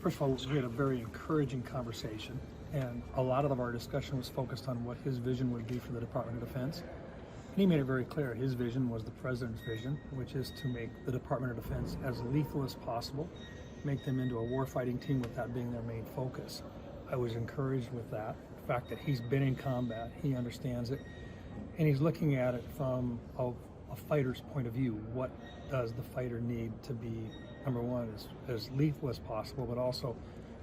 First of all, we had a very encouraging conversation, and a lot of our discussion was focused on what his vision would be for the Department of Defense. And he made it very clear his vision was the President's vision, which is to make the Department of Defense as lethal as possible, make them into a warfighting team with that being their main focus. I was encouraged with that. The fact that he's been in combat, he understands it, and he's looking at it from a fighter's point of view. What does the fighter need to be, number one, as lethal as possible, but also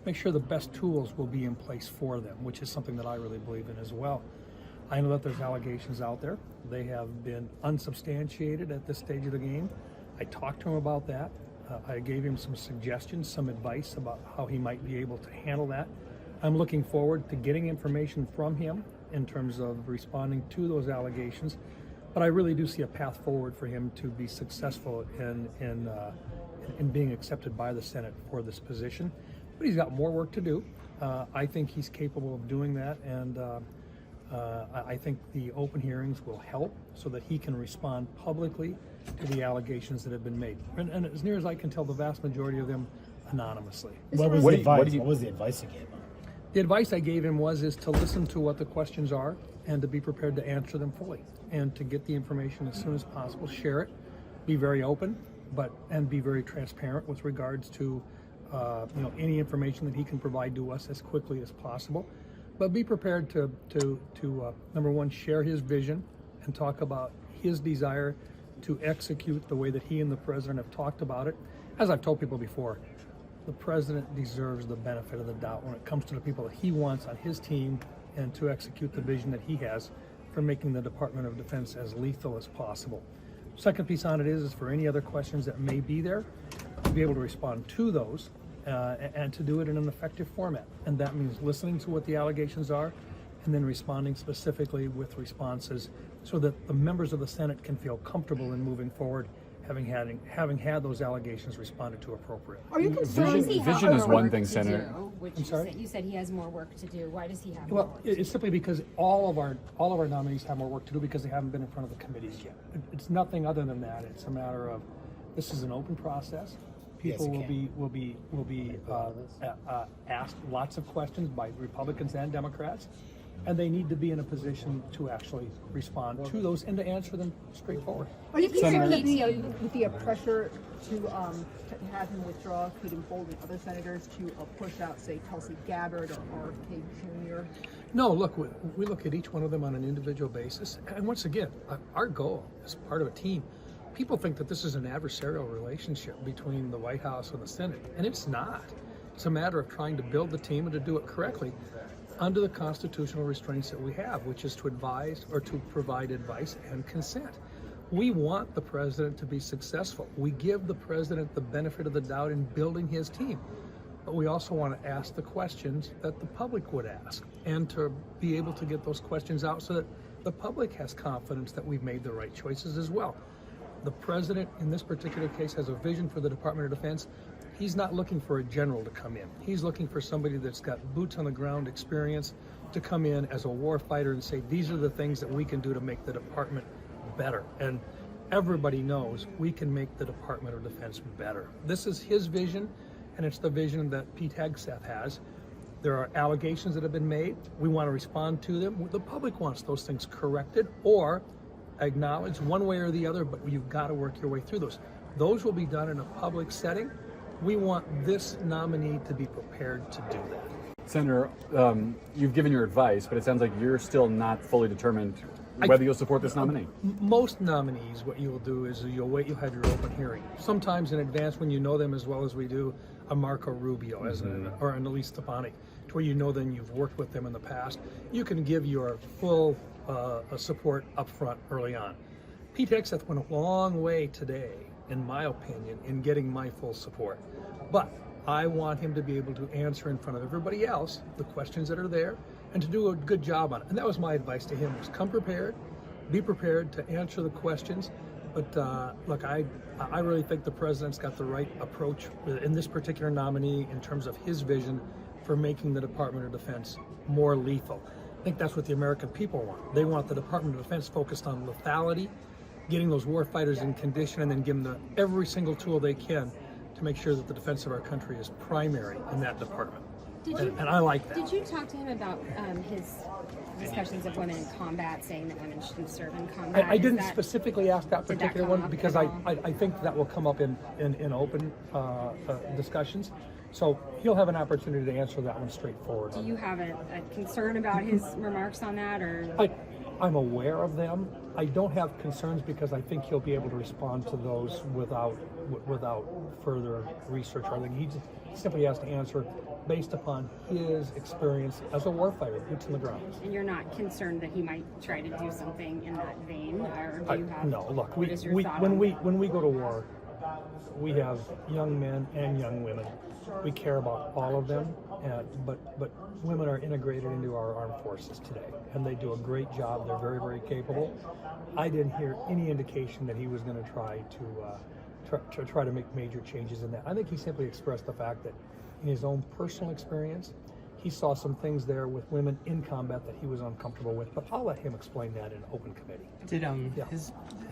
make sure the best tools will be in place for them, which is something that I really believe in as well. I know that there's allegations out there. They have been unsubstantiated at this stage of the game. I talked to him about that. I gave him some suggestions, some advice about how he might be able to handle that. I'm looking forward to getting information from him in terms of responding to those allegations. But I really do see a path forward for him to be successful in being accepted by the Senate for this position. But he's got more work to do. I think he's capable of doing that, and I think the open hearings will help so that he can respond publicly to the allegations that have been made. And as near as I can tell, the vast majority of them anonymously. What was the advice you gave him? The advice I gave him is to listen to what the questions are and to be prepared to answer them fully and to get the information as soon as possible, share it, be very open, and be very transparent with regards to any information that he can provide to us as quickly as possible. But be prepared to number one, share his vision and talk about his desire to execute the way that he and the President have talked about it. As I've told people before, the President deserves the benefit of the doubt when it comes to the people that he wants on his team and to execute the vision that he has for making the Department of Defense as lethal as possible. Second piece on it is for any other questions that may be there, to be able to respond to those and to do it in an effective format. And that means listening to what the allegations are and then responding specifically with responses so that the members of the Senate can feel comfortable in moving forward, having had those allegations responded to appropriately. Are you concerned? Vision is one thing, Senator. I'm sorry? You said he has more work to do. Why does he have more Well, work to do? it's simply because all of our nominees have more work to do because they haven't been in front of the committees yet. It's nothing other than that. It's a matter of this is an open process. People will be asked lots of questions by Republicans and Democrats, and they need to be in a position to actually respond to those and to answer them straightforward. Are you concerned that with the pressure to have him withdraw could embolden other senators to push out, say, Tulsi Gabbard or RFK Jr.? No, look, we look at each one of them on an individual basis. And once again, our goal as part of a team, people think that this is an adversarial relationship between the White House and the Senate, and it's not. It's a matter of trying to build the team and to do it correctly under the constitutional restraints that we have, which is to advise or to provide advice and consent. We want the President to be successful. We give the President the benefit of the doubt in building his team. But we also want to ask the questions that the public would ask and to be able to get those questions out so that the public has confidence that we've made the right choices as well. The President, in this particular case, has a vision for the Department of Defense. He's not looking for a general to come in. He's looking for somebody that's got boots on the ground experience to come in as a war fighter and say, these are the things that we can do to make the department better. And everybody knows we can make the Department of Defense better. This is his vision, and it's the vision that Pete Hegseth has. There are allegations that have been made. We want to respond to them. The public wants those things corrected or acknowledged one way or the other, but you've got to work your way through those. Those will be done in a public setting. We want this nominee to be prepared to do that. Senator, you've given your advice, but it sounds like you're still not fully determined whether you'll support this nominee. Most nominees, what you'll do is you'll have your open hearing. Sometimes in advance, when you know them as well as we do, a Marco Rubio or an Elise Stefanik, to where you know them, you've worked with them in the past, you can give your full support up front early on. Pete Hegseth went a long way today, in my opinion, in getting my full support. But I want him to be able to answer in front of everybody else the questions that are there and to do a good job on it. And that was my advice to him, was come prepared, be prepared to answer the questions. But look, I really think the President's got the right approach in this particular nominee in terms of his vision for making the Department of Defense more lethal. I think that's what the American people want. They want the Department of Defense focused on lethality, getting those war fighters in condition, and then giving them every single tool they can to to make sure that the defense of our country is primary in that department. Did you, And I like that. Did you talk to him about his discussions of women in combat, saying that women shouldn't serve in combat? I didn't Is that- specifically ask that did that particular come one up because at I, all? I think that will come up in open discussions. So he'll have an opportunity to answer that one straightforward. Do you have a concern about his remarks on that, or? I'm aware of them. I don't have concerns because I think he'll be able to respond to those without further research or anything. He simply has to answer based upon his experience as a warfighter, boots on the ground. And you're not concerned that he might try to do something in that vein, or do you have? No, look, what is your thought when on we go to war, we have young men and young women. We care about all of them, but women are integrated into our armed forces today, and they do a great job. They're very, very capable. I didn't hear any indication that he was going to try to make major changes in that. I think he simply expressed the fact that in his own personal experience, he saw some things there with women in combat that he was uncomfortable with, but I'll let him explain that in open committee. Did Yeah.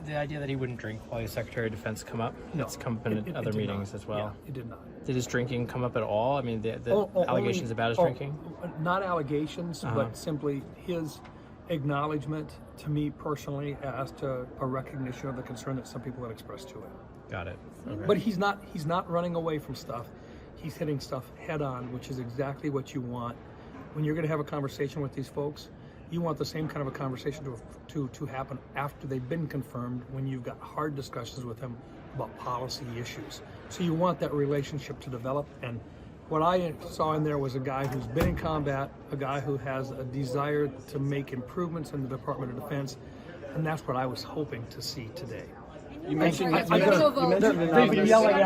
the idea that he wouldn't drink while he was Secretary of Defense come up? No, It's come up in it other did meetings not. as well. Yeah, it did not. Did his drinking come up at all? I mean, the Only- allegations about his drinking? Not allegations, Uh-huh. but simply his acknowledgement to me personally as to a recognition of the concern that some people had expressed to him. Got it. Okay. But he's not running away from stuff. He's hitting stuff head on, which is exactly what you want. When you're going to have a conversation with these folks, you want the same kind of a conversation to happen after they've been confirmed, when you've got hard discussions with them about policy issues. So you want that relationship to develop. And what I saw in there was a guy who's been in combat, a guy who has a desire to make improvements in the Department of Defense, and that's what I was hoping to see today. You mentioned I gotta go vote. They've been yelling at me.